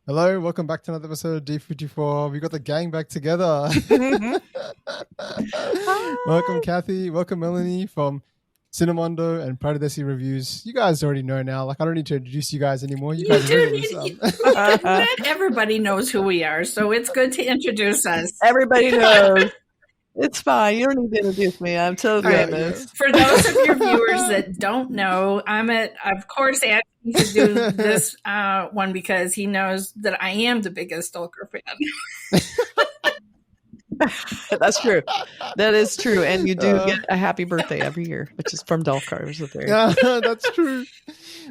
Hello, welcome back to another episode of D54. We got the gang back together. Welcome, Kathy. Welcome, Melanie from Cinemondo and Paradesi Reviews. You guys already know now. Like, I don't need to introduce you guys anymore. You guys are regulars. Not everybody knows who we are, so it's good to introduce us. Everybody knows. It's fine. You don't need to introduce me. I'm totally honest. For those of your viewers that don't know, Amit, of course, asked me to do this one because he knows that I am the biggest Dulquer fan. That's true. That is true. And you do get a happy birthday every year, which is from Dulquer. Yeah, that's true.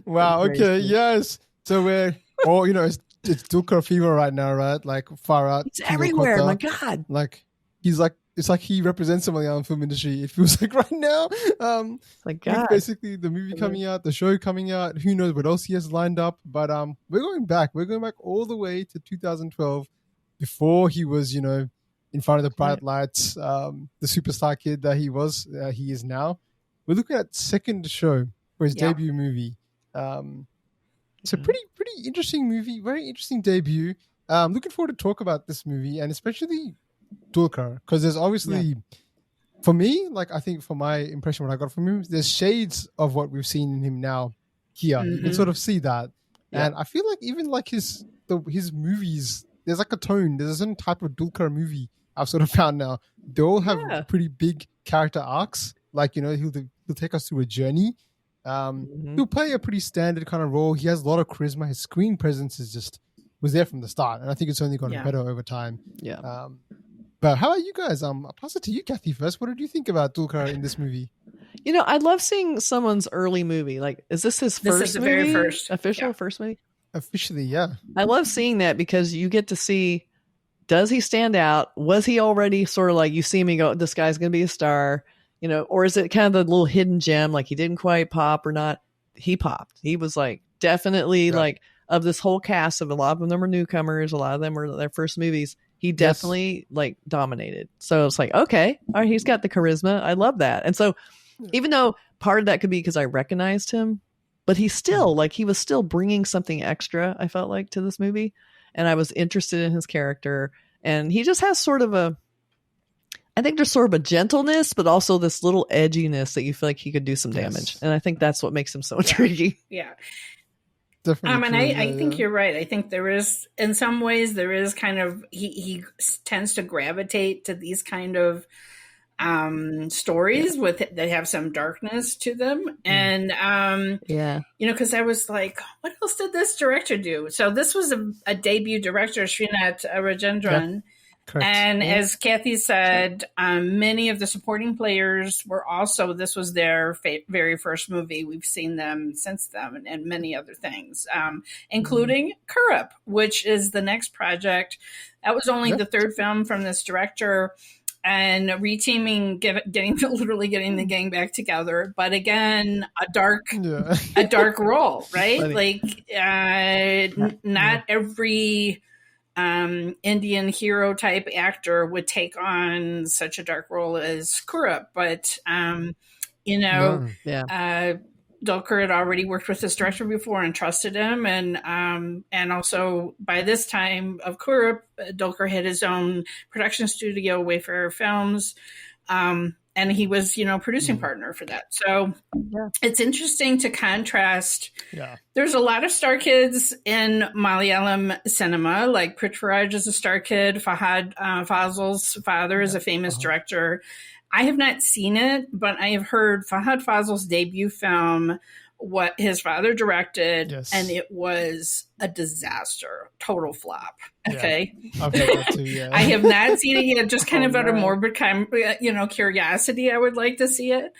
Wow. Okay. Yes. So we're all, it's Dulquer fever right now, right? Like far out. It's everywhere. My God. Like he's like, it's like he represents the Malayalam film industry. It feels like right now. My God. Basically, the movie coming out, the show coming out. Who knows what else he has lined up? But we're going back. We're going back all the way to 2012, before he was, in front of the bright lights, the superstar kid that he was. He is now. We're looking at second show for his debut movie. It's a pretty interesting movie. Very interesting debut. Looking forward to talk about this movie, and especially Dulquer, because there's obviously, for me, like I think for my impression, what I got from him, there's shades of what we've seen in him now here. You can sort of see that, and I feel like even like his movies, there's like a tone. There's a certain type of Dulquer movie I've sort of found now. They all have pretty big character arcs. Like he'll take us through a journey. He'll play a pretty standard kind of role. He has a lot of charisma. His screen presence was there from the start, and I think it's only gotten better over time. Yeah. But how about you guys? I'll pass it to you, Kathy, first. What did you think about Dulquer in this movie? I love seeing someone's early movie. Like, is this his first This is the movie? very first. Official first movie? Officially, yeah. I love seeing that because you get to see, does he stand out? Was he already sort of like, you see him and go, this guy's going to be a star, or is it kind of the little hidden gem, like he didn't quite pop or not? He popped. He was like, definitely like, of this whole cast, of a lot of them were newcomers, a lot of them were their first movies. He definitely like dominated. So it's like, okay, all right, he's got the charisma. I love that. And so even though part of that could be because I recognized him, but he still he was still bringing something extra, I felt like, to this movie. And I was interested in his character. And he just has I think there's sort of a gentleness, but also this little edginess that you feel like he could do some damage. And I think that's what makes him so intriguing. Yeah. Definitely. And I think you're right. I think there is, in some ways, there is kind of, he tends to gravitate to these kind of stories that have some darkness to them. And, because I was like, what else did this director do? So this was a debut director, Srinath Rajendran. Yeah. Correct. And as Kathy said, many of the supporting players were also, this was their very first movie. We've seen them since then and many other things, including Kurup, which is the next project. That was only the third film from this director, and reteaming, literally getting the gang back together. But again, a dark role, right? Funny. Like not every Indian hero type actor would take on such a dark role as Kurup, but Dulquer had already worked with this director before and trusted him, and also by this time of Kurup, Dulquer had his own production studio, Wayfarer Films, and he was, producing partner for that. So it's interesting to contrast. Yeah. There's a lot of star kids in Malayalam cinema, like Prithviraj is a star kid. Fahad Fazl's father is a famous director. I have not seen it, but I have heard Fahad Fazl's debut film, what his father directed, and it was a disaster, total flop. Okay. I have not seen it yet, just kind of out of morbid curiosity. I would like to see it.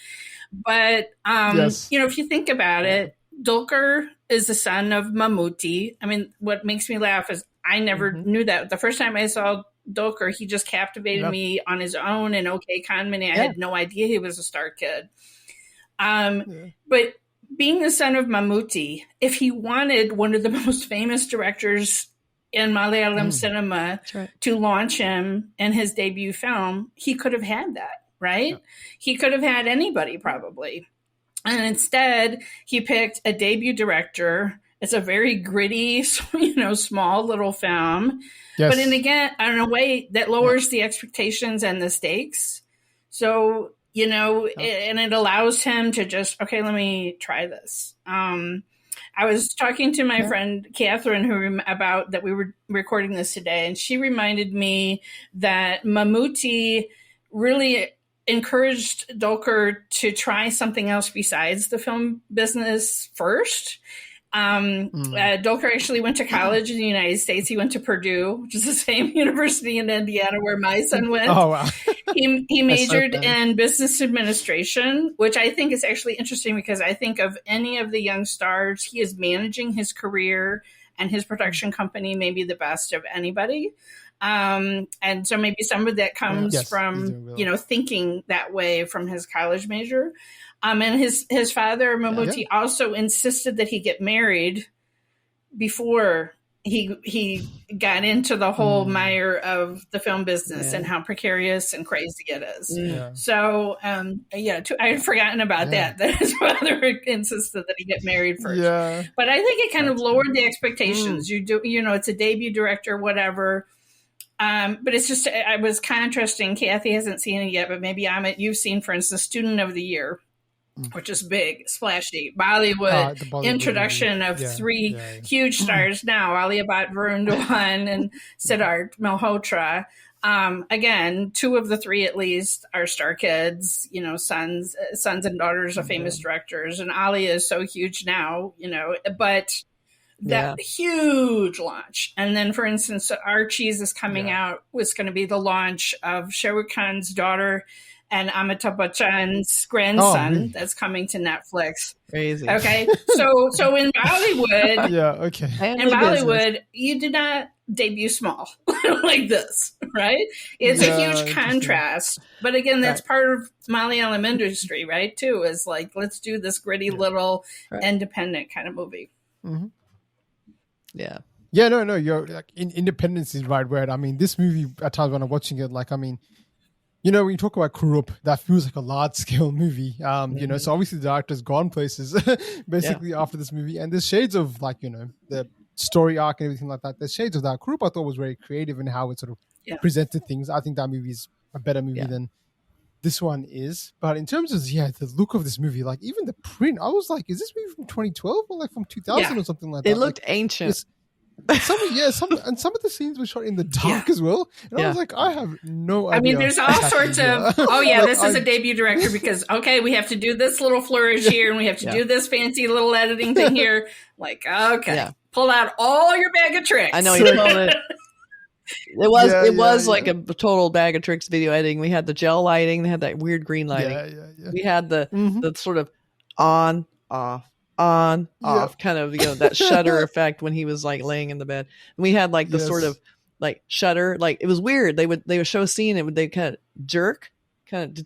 But, if you think about it, Dulquer is the son of Mammootty. I mean, what makes me laugh is I never knew that. The first time I saw Dulquer, he just captivated me on his own in OK Kanmani. I had no idea he was a star kid. But being the son of Mammootty, if he wanted one of the most famous directors in Malayalam cinema to launch him in his debut film, he could have had that, right? Yeah. He could have had anybody probably. And instead, he picked a debut director, It's a very gritty, small little film. Yes. But in a way that lowers the expectations and the stakes. So, and it allows him to just, okay, let me try this. I was talking to my friend Catherine about that we were recording this today, and she reminded me that Mammootty really encouraged Dulquer to try something else besides the film business first. Dulquer actually went to college in the United States. He went to Purdue, which is the same university in Indiana where my son went. Oh, wow. He majored in business administration, which I think is actually interesting because I think of any of the young stars, he is managing his career and his production company maybe the best of anybody. And so maybe some of that comes from, thinking that way from his college major. And his father, Mammootty, also insisted that he get married before he got into the whole mire of the film business and how precarious and crazy it is. Yeah. So, I had forgotten about that his father insisted that he get married first. Yeah. But I think it kind of lowered the expectations. It's a debut director, whatever. But it's just, I was contrasting. Kathy hasn't seen it yet, but maybe Amit, you've seen, for instance, Student of the Year, which is big, splashy, Bollywood introduction of three huge stars now, Alia Bhatt, Varun Dhawan, and Siddharth Malhotra. Again, two of the three at least are star kids, sons and daughters of famous directors. And Alia is so huge now, but that huge launch. And then, for instance, Archie's is coming out, was going to be the launch of Shah Rukh Khan's daughter and Amitabh Bachchan's grandson that's coming to Netflix. Crazy. Okay. So in Bollywood, you did not debut small like this, right? It's a huge contrast. But again, that's part of Malayalam industry, right? Too, is like, let's do this gritty little independent kind of movie. Mm-hmm. Yeah. Yeah, no, you're like, independence is the right word. I mean, this movie, at times when I'm watching it, like, I mean, when you talk about Kurup, that feels like a large-scale movie. So obviously the director's gone places basically after this movie. And there's shades of, like, the story arc and everything like that. There's shades of that. Kurup, I thought, was very creative in how it sort of presented things. I think that movie is a better movie than this one is. But in terms of, the look of this movie, like, even the print, I was like, is this movie from 2012 or like from 2000 or something like that? It looked ancient. Some of the scenes were shot in the dark as well. And I was like, I have no idea. I mean, there's all sorts of, this is a debut director because, we have to do this little flourish here and we have to do this fancy little editing thing here. Like, pull out all your bag of tricks. I know you called it. It was like a total bag of tricks video editing. We had the gel lighting. They had that weird green lighting. We had the sort of on, off kind of, that shutter effect when he was like laying in the bed. And we had like the sort of like shutter, like it was weird. They would show a scene and they kind of jerk, and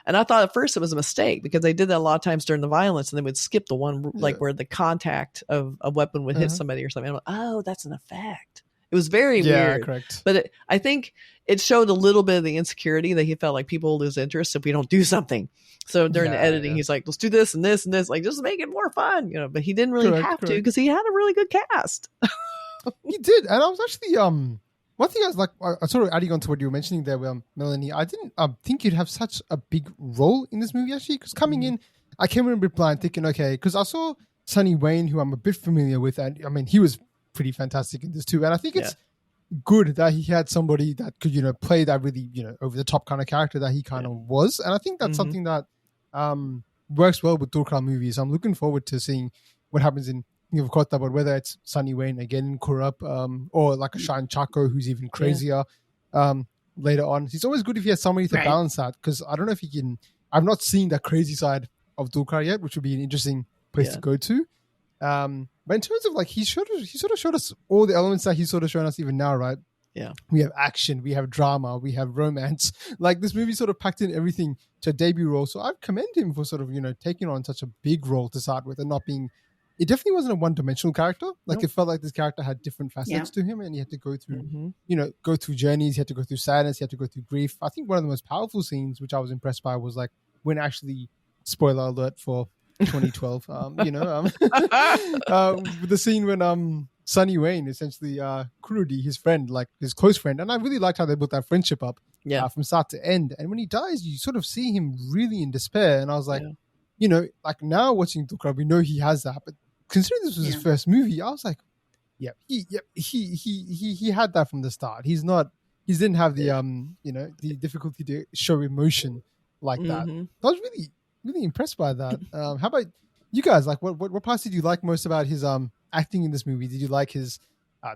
I thought at first it was a mistake because they did that a lot of times during the violence and they would skip the one like where the contact of a weapon would hit somebody or something. I'm like, oh, that's an effect. It was very weird. Correct. But I think it showed a little bit of the insecurity that he felt like people will lose interest if we don't do something. So during the editing, he's like, let's do this and this and this, like just make it more fun, but he didn't really have to because he had a really good cast. He did. And I was actually, one thing I was like, I sort of adding on to what you were mentioning there, Melanie, I didn't think you'd have such a big role in this movie actually, because coming in, I came in a bit blind thinking, okay, because I saw Sonny Wayne, who I'm a bit familiar with, and I mean, he was pretty fantastic in this too. And I think it's good that he had somebody that could, play that really, over the top kind of character that he kind of was. And I think that's something that works well with Dulquer movies. I'm looking forward to seeing what happens in Kota, but whether it's Sonny Wayne again in Kurup, or like a Shahan Chako who's even crazier later on. It's always good if you have somebody to balance that, because I don't know if he can. I've not seen that crazy side of Dulquer yet, which would be an interesting place to go to. But in terms of like, he sort of showed us all the elements that he's sort of showing us even now, right? Yeah. We have action, we have drama, we have romance. Like, this movie sort of packed in everything to a debut role. So I commend him for sort of, taking on such a big role to start with and not being, it definitely wasn't a one-dimensional character. Like, it felt like this character had different facets to him, and he had to go through, go through journeys. He had to go through sadness. He had to go through grief. I think one of the most powerful scenes, which I was impressed by, was like when actually, spoiler alert for 2012. The scene when Sonny Wayne, essentially Kurudi, his friend, like his close friend, and I really liked how they built that friendship up from start to end. And when he dies, you sort of see him really in despair. And I was like, like now watching Dulquer, we know he has that, but considering this was his first movie, I was like, he had that from the start. He didn't have the the difficulty to show emotion like that. I was really, really impressed by that. How about you guys? Like, what parts did you like most about his acting in this movie? Did you like his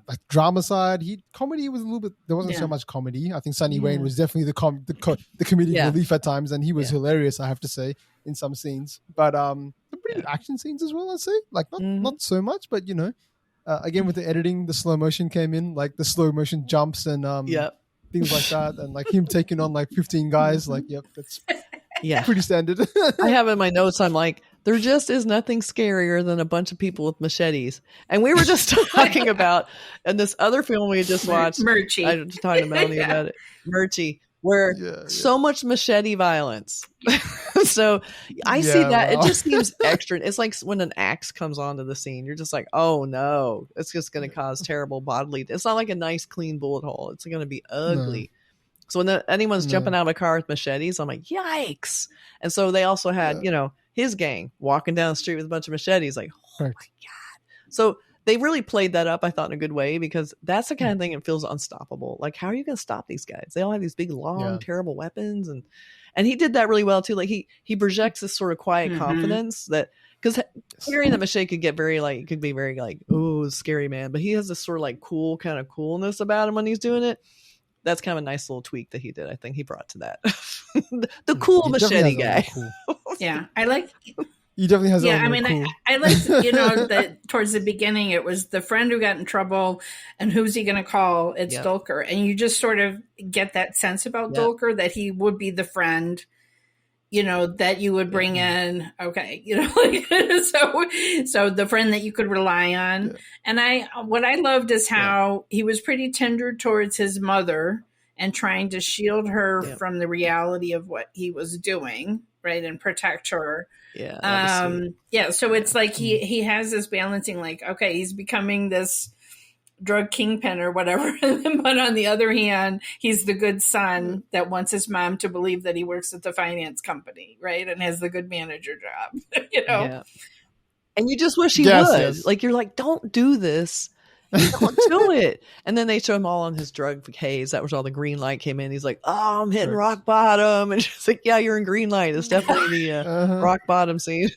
like drama side? Comedy was a little bit. There wasn't so much comedy. I think Sonny Wayne was definitely the comedic relief at times, and he was hilarious, I have to say, in some scenes. But some pretty good action scenes as well, I'd say. Like not so much, but again with the editing, the slow motion came in, like the slow motion jumps and things like that, and like him taking on like 15 guys. Like, that's pretty standard. I have in my notes, I'm like, there just is nothing scarier than a bunch of people with machetes. And we were just talking about, and this other film we had just watched, Murchie. I was talking to Melanie about it, Murchie, where so much machete violence. So I see that. It just seems extra. It's like when an axe comes onto the scene, you're just like, oh no, it's just going to cause terrible bodily. It's not like a nice clean bullet hole. It's going to be ugly. No. So when anyone's jumping out of a car with machetes, I'm like, yikes. And so they also had, his gang walking down the street with a bunch of machetes, like, oh my God. So they really played that up, I thought, in a good way, because that's the kind of thing that feels unstoppable. Like, how are you going to stop these guys? They all have these big, long, terrible weapons. And he did that really well, too. Like, he projects this sort of quiet confidence that, because hearing that machete could get very, like, could be very, like, oh, scary, man. But he has this sort of, like, cool kind of coolness about him when he's doing it. That's kind of a nice little tweak that he did. I think he brought to that. the cool machete guy. Cool. Yeah, I like. He definitely has. Yeah, I mean, cool. I like that towards the beginning it was the friend who got in trouble, and who's he going to call? It's Dulquer, and you just sort of get that sense about Dulquer that he would be the friend, that you would bring in. Okay, so the friend that you could rely on. Yeah. And what I loved is how he was pretty tender towards his mother and trying to shield her from the reality of what he was doing, right, and protect her. Yeah. So it's like he has this balancing, like, okay, he's becoming this drug kingpin or whatever, but on the other hand, he's the good son that wants his mom to believe that he works at the finance company, right, and has the good manager job. And you just wish he would. Like, you're like, don't do this. Don't do it. And then they show him all on his drug haze. That was all the green light came in. He's like, oh, I'm hitting rock bottom. And she's like, yeah, you're in green light. It's definitely the rock bottom scene.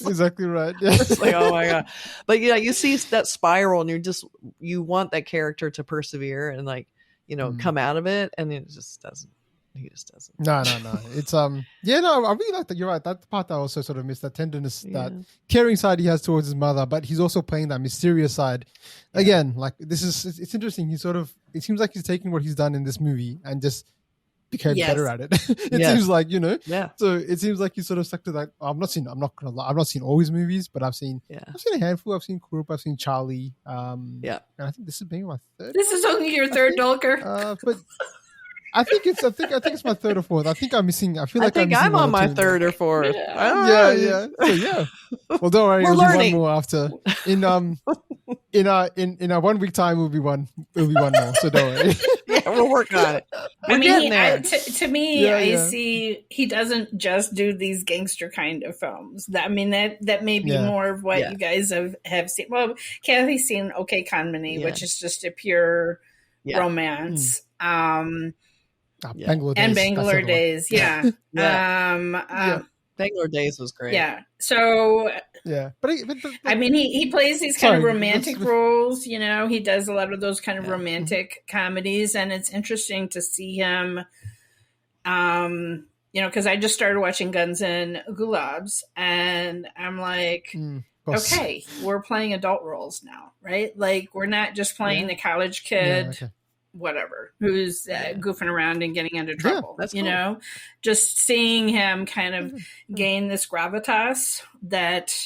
Exactly right. It's like, oh my God. But you see that spiral, and you want that character to persevere and, like, come out of it, and it just doesn't. He just doesn't. No. It's I really like that. You're right. That part I also sort of missed, that tenderness, that caring side he has towards his mother, but he's also playing that mysterious side. Again, like, it's interesting. It seems like he's taking what he's done in this movie and just became better at it. Seems like, so it seems like he's sort of stuck to that. I'm not seen all his movies, but I've seen a handful. I've seen Kurup, I've seen Charlie. And I think this is maybe my third. This is only your third, Dulquer. But I think it's my third or fourth. I think I'm missing. I feel like I'm on my third or fourth. Yeah. So well, don't worry. We'll do one more after. In a 1 week time, will be one more. So don't worry. We'll work on it. To me, I see he doesn't just do these gangster kind of films. That may be more of what you guys have seen. Well, Kathy's seen OK Conmany, which is just a pure romance. Bangalore Days. Bangalore Days was great. Yeah. So but he plays these kind of romantic roles. He does a lot of those kind of romantic comedies, and it's interesting to see him. Because I just started watching Guns and Gulabs, and I'm like, okay, we're playing adult roles now, right? Like, we're not just playing the college kid. Whatever, who's goofing around and getting into trouble. That's cool. Just seeing him kind of gain this gravitas that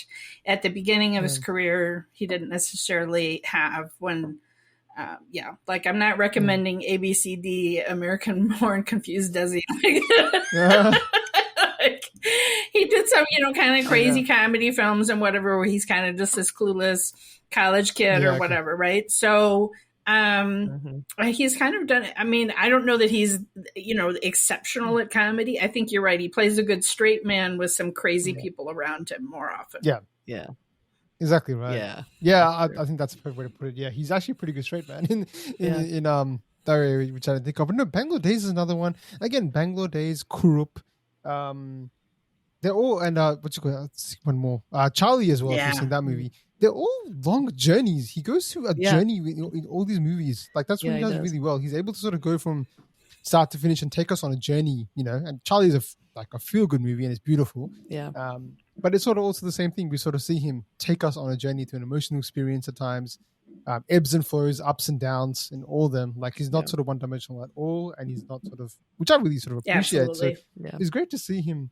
at the beginning of his career he didn't necessarily have when like, I'm not recommending ABCD American Born Confused, does he? Like, he did some, kind of crazy comedy films and whatever, where he's kind of just this clueless college kid or whatever, right? So he's kind of done. I mean, I don't know that he's exceptional at comedy. I think you're right. He plays a good straight man with some crazy people around him more often. Yeah. Exactly right. Yeah. I think that's a perfect way to put it. Yeah, he's actually a pretty good straight man in that area, which I didn't think of. But no, Bangalore Days is another one. Again, Bangalore Days, Kurup, they're all, and what you call let's see, one more, Charlie as well. If you've seen that movie, they're all long journeys. He goes through a journey in all these movies. Like that's what he does really well. He's able to sort of go from start to finish and take us on a journey. And Charlie's a feel good movie and it's beautiful. Yeah. But it's sort of also the same thing. We sort of see him take us on a journey to an emotional experience at times, ebbs and flows, ups and downs, and all of them. Like he's not sort of one dimensional at all, and he's not sort of, which I really sort of appreciate. Absolutely. So it's great to see him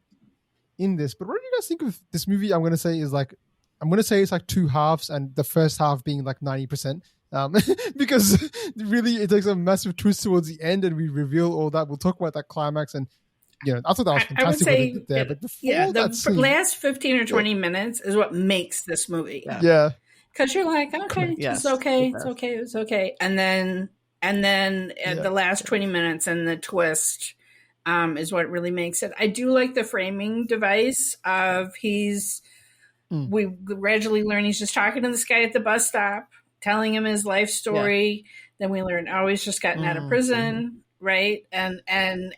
in this. But what do you guys think of this movie? I'm going to say it's like two halves, and the first half being like 90%. Because really it takes a massive twist towards the end, and we reveal all that. We'll talk about that climax, and I thought that was fantastic. I would say, but the last 15 or 20 minutes is what makes this movie. Yeah. Because you're like, okay, it's okay. And then the last 20 minutes and the twist is what really makes it. I do like the framing device of we gradually learn he's just talking to this guy at the bus stop, telling him his life story. Then we learn, he's just gotten out of prison. Right. And I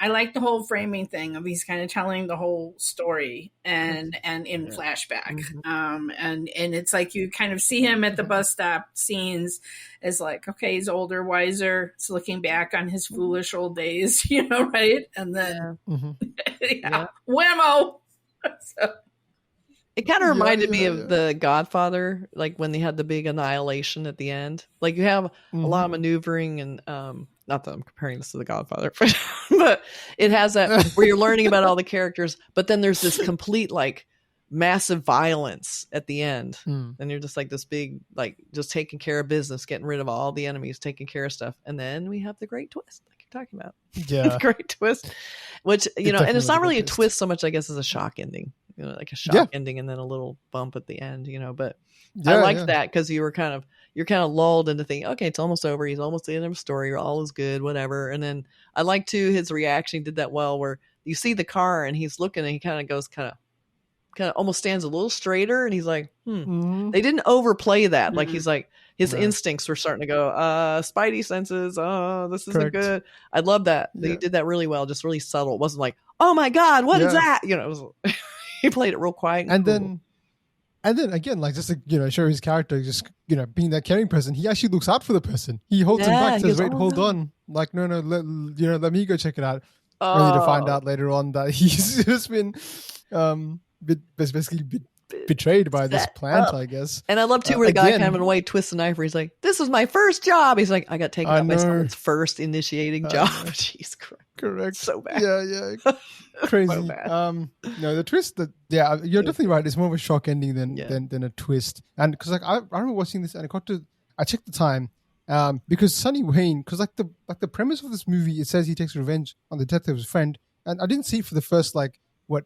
like the whole framing thing of he's kind of telling the whole story and in flashback. And it's like you kind of see him at the bus stop scenes as like, okay, he's older, wiser. It's looking back on his foolish old days, right? And then whammo. So. It kind of reminded me of The Godfather, like when they had the big annihilation at the end. Like you have a lot of maneuvering and not that I'm comparing this to The Godfather, but it has that where you're learning about all the characters, but then there's this complete like massive violence at the end. And you're just like this big, like just taking care of business, getting rid of all the enemies, taking care of stuff. And then we have the great twist like you're talking about. The great twist, which, and it's not really a twist so much, I guess, as a shock ending. Like a shock ending and then a little bump at the end, but I liked that because you're kind of lulled into thinking, okay, it's almost over. He's almost the end of the story. All is good, whatever. And then I like too, his reaction. He did that well where you see the car and he's looking and he kind of goes kind of almost stands a little straighter. And he's like, They didn't overplay that. Like he's like, his instincts were starting to go, spidey senses. Oh, this isn't good. I love that. He did that really well. Just really subtle. It wasn't like, oh my God, what is that? It was he played it real quiet and cool. then again, like just to show his character, just being that caring person, he actually looks out for the person. He holds him back, says, "Wait, hold on." Like, no, let me go check it out. Only to find out later on that he's just been basically betrayed by this plant, I guess. And I love too where the guy kind of in a way twists the knife where he's like, "This is my first job." He's like, "I got taken up by someone's first initiating job." Jeez, correct. So bad. Yeah. Crazy. So bad. No, the twist you're definitely right. It's more of a shock ending than a twist. And because like I remember watching this and I checked the time because Sonny Wayne, because like the premise of this movie, it says he takes revenge on the death of his friend, and I didn't see it for the first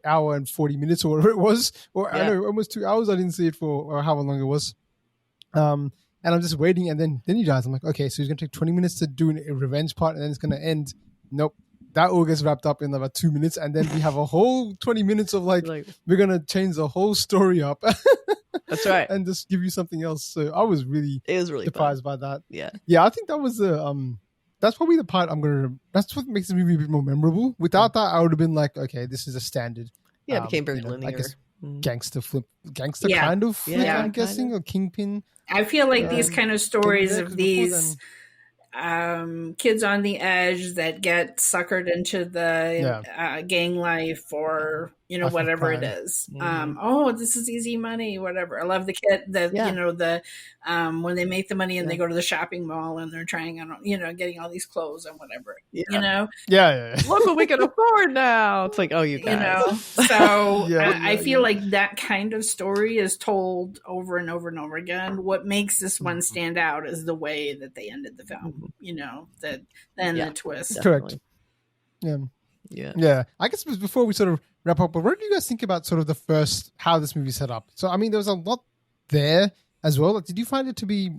hour and 40 minutes or whatever it was, or I don't know, almost 2 hours. I didn't see it for or however long it was. And I'm just waiting, and then he dies. I'm like, okay, so he's gonna take 20 minutes to do a revenge part, and then it's gonna end. Nope. That all gets wrapped up in about 2 minutes, and then we have a whole 20 minutes of like we're gonna change the whole story up. That's right, and just give you something else. So I was really surprised by that. Yeah. I think that was that's probably the part that's what makes the movie a bit more memorable. Without that, I would have been like, okay, this is a standard. Yeah, it became very linear. I guess gangster kind of flick, I'm guessing, or Kingpin. I feel like these kind of stories of these kids on the edge that get suckered into the gang life or whatever it is. This is easy money, whatever. I love the kid when they make the money and they go to the shopping mall and they're trying on getting all these clothes and whatever. Look what we can afford now. It's like, oh, you guys. So I feel like that kind of story is told over and over and over again. What makes this one stand out is the way that they ended the film. The twist. Correct. Yeah. I guess before we sort of wrap up, but what do you guys think about sort of the first, how this movie set up? So, I mean, there was a lot there as well. Like, did you find it to be,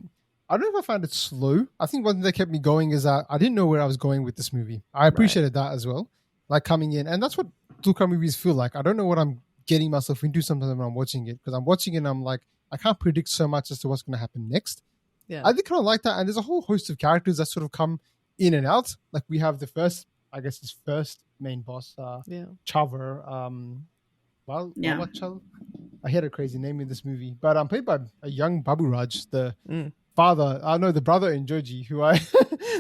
I don't know if I found it slow. I think one thing that kept me going is that I didn't know where I was going with this movie. I appreciated that as well. Like coming in, and that's what Dulquer movies feel like. I don't know what I'm getting myself into sometimes when I'm watching it, because I'm watching it and I'm like, I can't predict so much as to what's going to happen next. Yeah. I did kind of like that. And there's a whole host of characters that sort of come in and out. Like we have the first, I guess his first main boss, Chavar. Chal. I had a crazy name in this movie, but I'm played by a young Babu Raj, the father. I know the brother in Joji, who I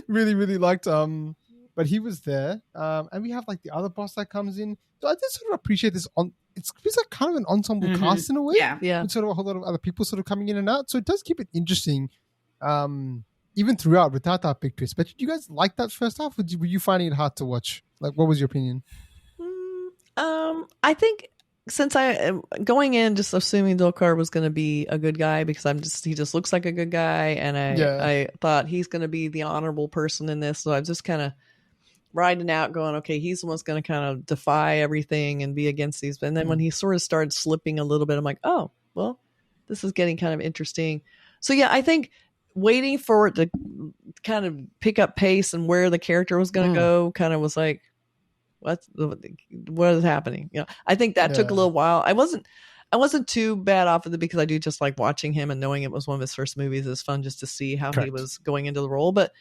really, really liked. But he was there. And we have like the other boss that comes in. So I just sort of appreciate this it feels like kind of an ensemble cast in a way. Yeah. With sort of a whole lot of other people sort of coming in and out. So it does keep it interesting, even throughout without that big twist. But did you guys like that first half? Or were you finding it hard to watch? Like, what was your opinion? I think since I am going in just assuming Dulquer was going to be a good guy, because he just looks like a good guy, and I thought he's going to be the honorable person in this. So I was just kind of riding out going, okay, he's the one's going to kind of defy everything and be against these. And then when he sort of started slipping a little bit, I'm like, oh, well, this is getting kind of interesting. So yeah, I think waiting for it to kind of pick up pace and where the character was going to go kind of was like, what is happening? You know, I think that took a little while. I wasn't too bad off of it because I do just like watching him and knowing it was one of his first movies. It's fun just to see how he was going into the role. But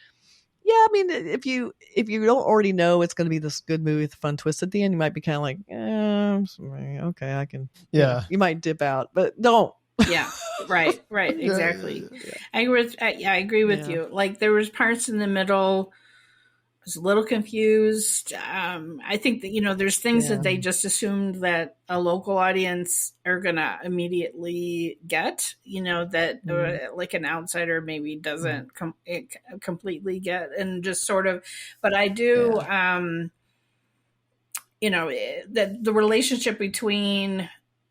yeah, I mean, if you don't already know it's going to be this good movie with a fun twist at the end, you might be kind of like, okay, I can. Yeah, you might dip out, but don't. Yeah, right, exactly. Yeah. I agree with you. Like there was parts in the middle. I was a little confused. I think that, there's things that they just assumed that a local audience are going to immediately get, that like an outsider maybe doesn't completely get, and just sort of, but I do, that the relationship between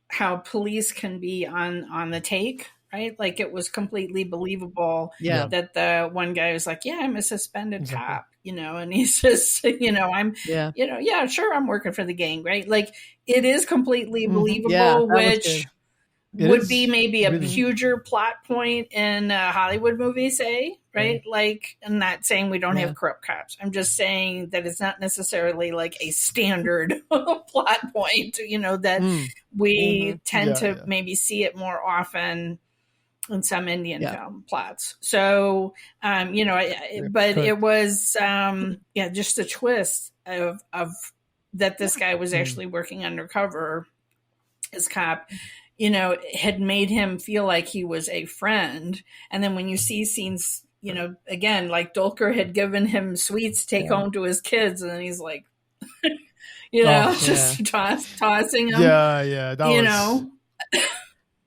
how police can be on the take, right? Like it was completely believable that the one guy was like, I'm a suspended cop, and he says, I'm, sure, I'm working for the gang, right? Like it is completely believable, which would be maybe a huger plot point in a Hollywood movie, say, right? Like, I'm not saying we don't have corrupt cops. I'm just saying that it's not necessarily like a standard plot point, that we tend to maybe see it more often in some Indian film plots. So, but it was, just a twist of that this guy was actually working undercover as cop, had made him feel like he was a friend. And then when you see scenes, again, like Dulquer had given him sweets to take home to his kids, and then he's like, just tossing them.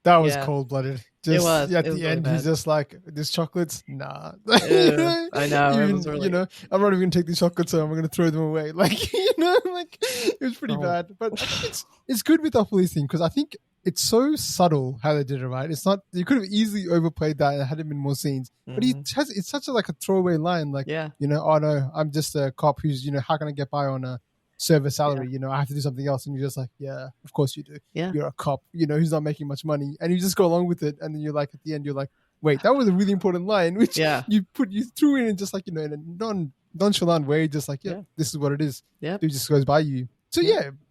That was cold-blooded. It was at the the end. really He's just like, "These chocolates, nah." I know. Even, I'm not even going to take these chocolates home. I'm going to throw them away. Like, it was pretty bad. But I think it's good with the police thing because I think it's so subtle how they did it. Right? It's not. You could have easily overplayed that and had it been more scenes. But it's such a throwaway line. Like, oh no, I'm just a cop who's how can I get by on a service salary, I have to do something else, and you're just like, of course you do. You're a cop, who's not making much money, and you just go along with it, and then you're like, at the end, you're like, wait, that was a really important line, which you threw in and just like, in a nonchalant way, just like, this is what it is. It just goes by you. So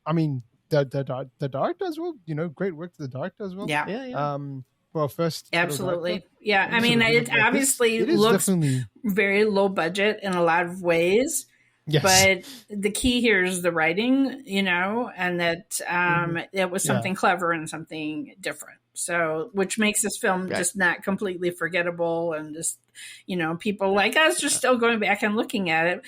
I mean, the director as well, great work to the director as well. Well, first, absolutely, I mean, it obviously looks very low budget in a lot of ways. Yes. But the key here is the writing, and that it was something clever and something different. So, which makes this film just not completely forgettable, and just, people like us just still going back and looking at it,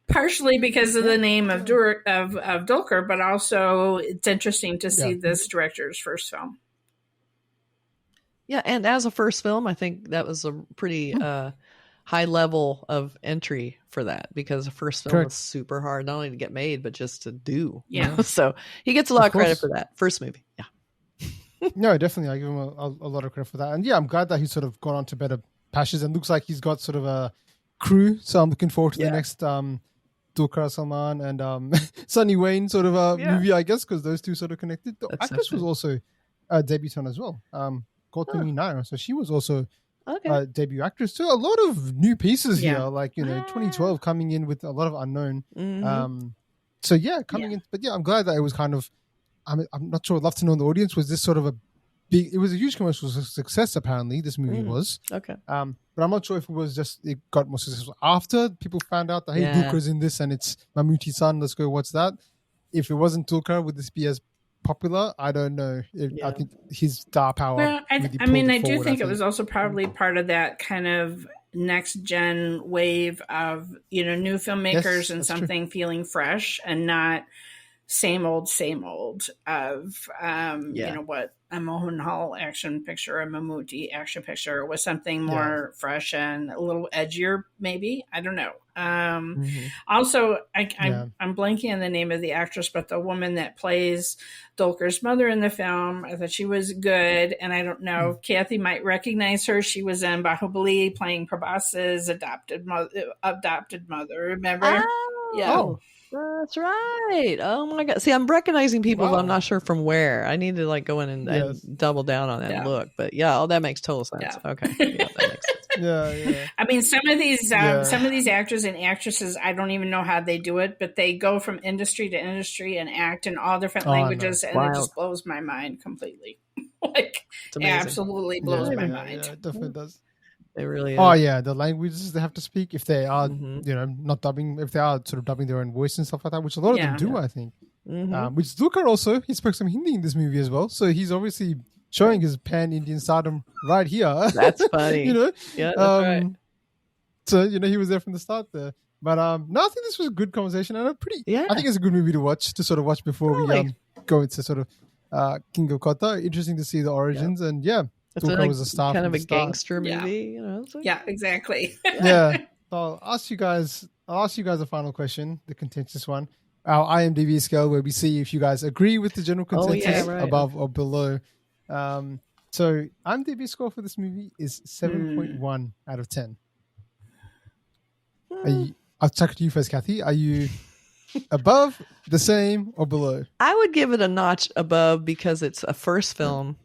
partially because of the name of Dulquer, but also it's interesting to see this director's first film. Yeah, and as a first film, I think that was a pretty high level of entry for that, because the first film was super hard not only to get made but just to do. So he gets a lot of credit for that first movie. No, definitely, I give him a lot of credit for that. And I'm glad that he's sort of gone on to better pastures, and looks like he's got sort of a crew, so I'm looking forward to the next Dulquer Salmaan and Sunny Wayne sort of movie, I guess, because those two sort of connected. The That's so actress was true. also a debutant as well. Gauthami Nair, so she was also Okay. a debut actress too. A lot of new pieces Yeah. here, like 2012 coming in with a lot of unknown. Mhm. So yeah, coming in, but yeah, I'm glad that it was kind of. I'm not sure. I'd love to know in the audience, was this sort of a big? It was a huge commercial success. Apparently, this movie was. Okay. But I'm not sure if it was just it got more successful after people found out that hey, Yeah. Dulquer's in this and it's Mammootty's son. Let's go watch that. If it wasn't Dulquer, would this be as popular? I don't know. I think his star power. Well, I really do forward, think it was also probably part of that kind of next gen wave of new filmmakers and that's something feeling fresh and not same old of what a Mohanlal action picture, a Mammootty action picture was something more fresh and a little edgier, maybe. I don't know. Also, I'm blanking on the name of the actress, but the woman that plays Dulquer's mother in the film, I thought she was good. And I don't know, Kathy might recognize her. She was in Bahubali playing Prabhas's adopted mother. Remember? Yeah. Oh, that's right. Oh my god. See, I'm recognizing people, but I'm not sure from where. I need to like go in and double down on that and look. But yeah, that makes total sense. Yeah. Okay. Yeah, that makes sense. Yeah. I mean, some of these actors and actresses, I don't even know how they do it, but they go from industry to industry and act in all different languages, and it just blows my mind completely. Like, it absolutely blows my mind. Yeah, it definitely does. They really. Oh yeah, the languages they have to speak if they are, not dubbing, if they are sort of dubbing their own voice and stuff like that, which a lot of them do, I think. Which Dulquer also, he spoke some Hindi in this movie as well, so he's obviously showing his pan-Indian stardom right here. That's funny. Yeah, that's right. So he was there from the start there. But no, I think this was a good conversation and I think it's a good movie to watch before we go into sort of King of Kotha. Interesting to see the origins and Dulquer was a star kind of a start. gangster movie, So. Yeah, exactly. Yeah. So I'll ask you guys a final question, the contentious one. Our IMDb scale where we see if you guys agree with the general consensus above or below. So IMDb score for this movie is 7.1 out of 10. I'll check to you first, Kathy. Are you above, the same, or below? I would give it a notch above because it's a first film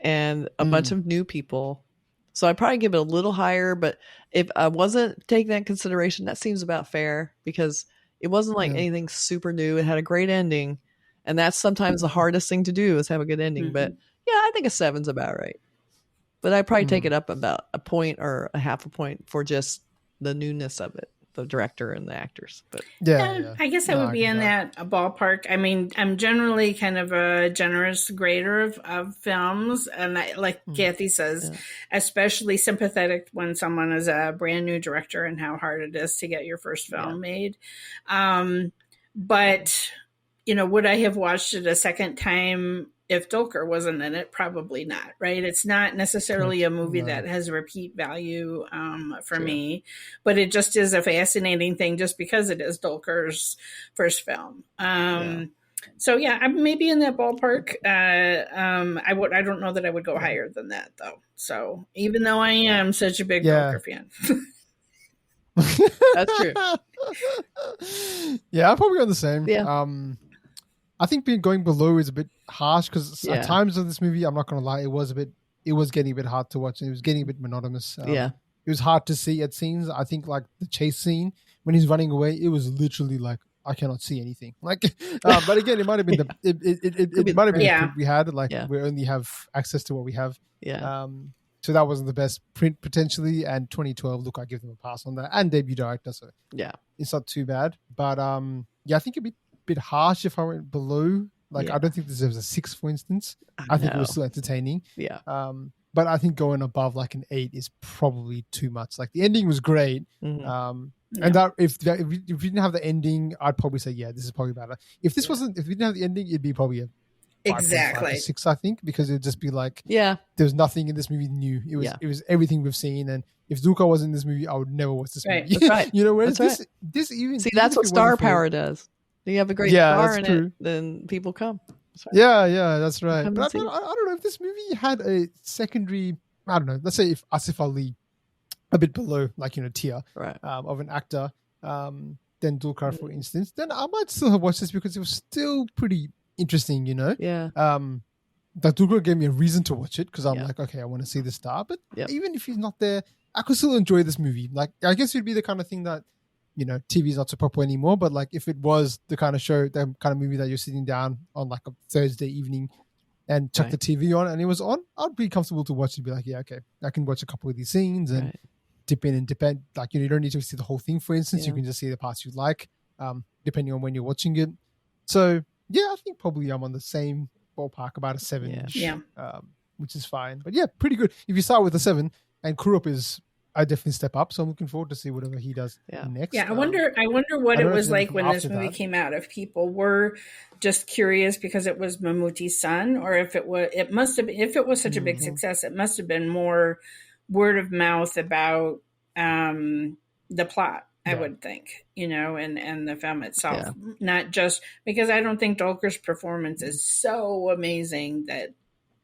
and a bunch of new people. So I'd probably give it a little higher, but if I wasn't taking that into consideration, that seems about fair because it wasn't like anything super new. It had a great ending, and that's sometimes the hardest thing to do is have a good ending. But yeah, I think a 7's about right. But I'd probably take it up about a point or a half a point for just the newness of it, the director and the actors. But I guess I would be in that ballpark. I mean, I'm generally kind of a generous grader of films, and like Kathy says, especially sympathetic when someone is a brand new director and how hard it is to get your first film made. But would I have watched it a second time if Dulquer wasn't in it? Probably not, right? It's not necessarily a movie that has repeat value for me, but it just is a fascinating thing just because it is Dulquer's first film. So yeah, I'm maybe in that ballpark. I don't know that I would go higher than that though. So even though I am such a big Dulquer fan. That's true. Yeah, I'm probably on the same. Yeah. I think going below is a bit harsh because at times of this movie, I'm not going to lie, it was getting a bit hard to watch. And it was getting a bit monotonous. It was hard to see at scenes. I think like the chase scene when he's running away, it was literally like I cannot see anything. Like, but again, it might have been it might have been the print we had. Like we only have access to what we have. Yeah. So that wasn't the best print potentially. And 2012, look, I give them a pass on that. And debut director, so it's not too bad. But I think it'd be bit harsh if I went below. Like I don't think this deserves a 6, for instance. I think it was still entertaining. Yeah. But I think going above like an 8 is probably too much. Like the ending was great. And that if we didn't have the ending, I'd probably say this is probably better. If we didn't have the ending, it'd be probably a 5.5 or 6, I think, because it'd just be like there's nothing in this movie new. It was everything we've seen, and if Dulquer was in this movie, I would never watch this movie. That's right. Whereas this even see that's what star power does. You have a great star in it, then people come. Yeah, that's right. But I don't know if this movie had a secondary. I don't know. Let's say if Asif Ali, a bit below, like tier right. Of an actor. than Dulquer, for instance, then I might still have watched this because it was still pretty interesting, you know? Yeah. That Dulquer gave me a reason to watch it because I'm like, okay, I want to see the star. But even if he's not there, I could still enjoy this movie. Like, I guess it'd be the kind of thing that, you know, TV's not so popular anymore. But like, if it was the kind of show, the kind of movie that you're sitting down on like a Thursday evening and chuck the TV on and it was on, I'd be comfortable to watch it and be like, yeah, okay, I can watch a couple of these scenes and dip in and dip out. Like, you know, you don't need to see the whole thing, for instance. You can just see the parts you like, depending on when you're watching it. So, yeah, I think probably I'm on the same ballpark, about a 7, which is fine. But yeah, pretty good. If you start with a 7, and Kurup is I definitely step up, so I'm looking forward to see whatever he does next. Yeah, I wonder what it was like when this movie came out. If people were just curious because it was Mammootty's son, or if it was, if it was such a big success, it must have been more word of mouth about the plot. I would think, you know, and the film itself, not just because I don't think Dulquer's performance is so amazing that,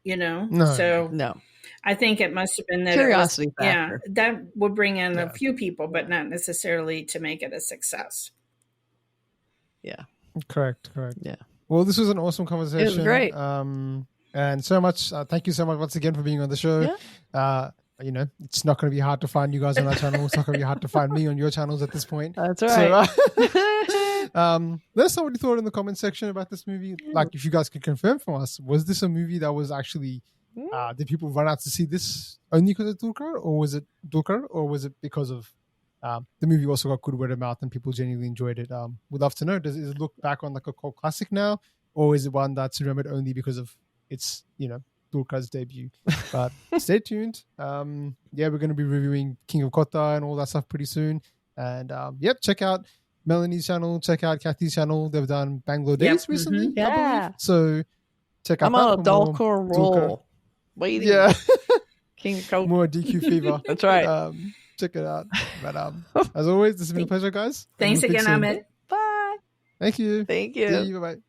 you know, no. I think it must have been that curiosity factor. Yeah, that would bring in a few people, but not necessarily to make it a success. Yeah, correct. Yeah. Well, this was an awesome conversation. It was great. And so much. Thank you so much once again for being on the show. Yeah. You know, it's not going to be hard to find you guys on our channel. It's not going to be hard to find me on your channels at this point. That's right. So, let us know what you thought in the comment section about this movie. Like, if you guys could confirm for us, was this a movie that was actually, did people run out to see this only because of Dulquer, or was it because of the movie also got good word of mouth and people genuinely enjoyed it? We'd love to know. Does it look back on like a cult classic now, or is it one that's remembered only because of its, you know, Dulquer's debut? But stay tuned. We're going to be reviewing King of Kota and all that stuff pretty soon. And check out Melanie's channel, check out Kathy's channel. They've done Bangalore Days recently, I believe. So check out I'm on a Dulquer roll. Waiting. Yeah. King of Kota. More DQ fever. That's right. Check it out. But as always, this has been a pleasure, guys. Thanks again, Amit. Bye. Thank you. Thank you. See you. Bye-bye.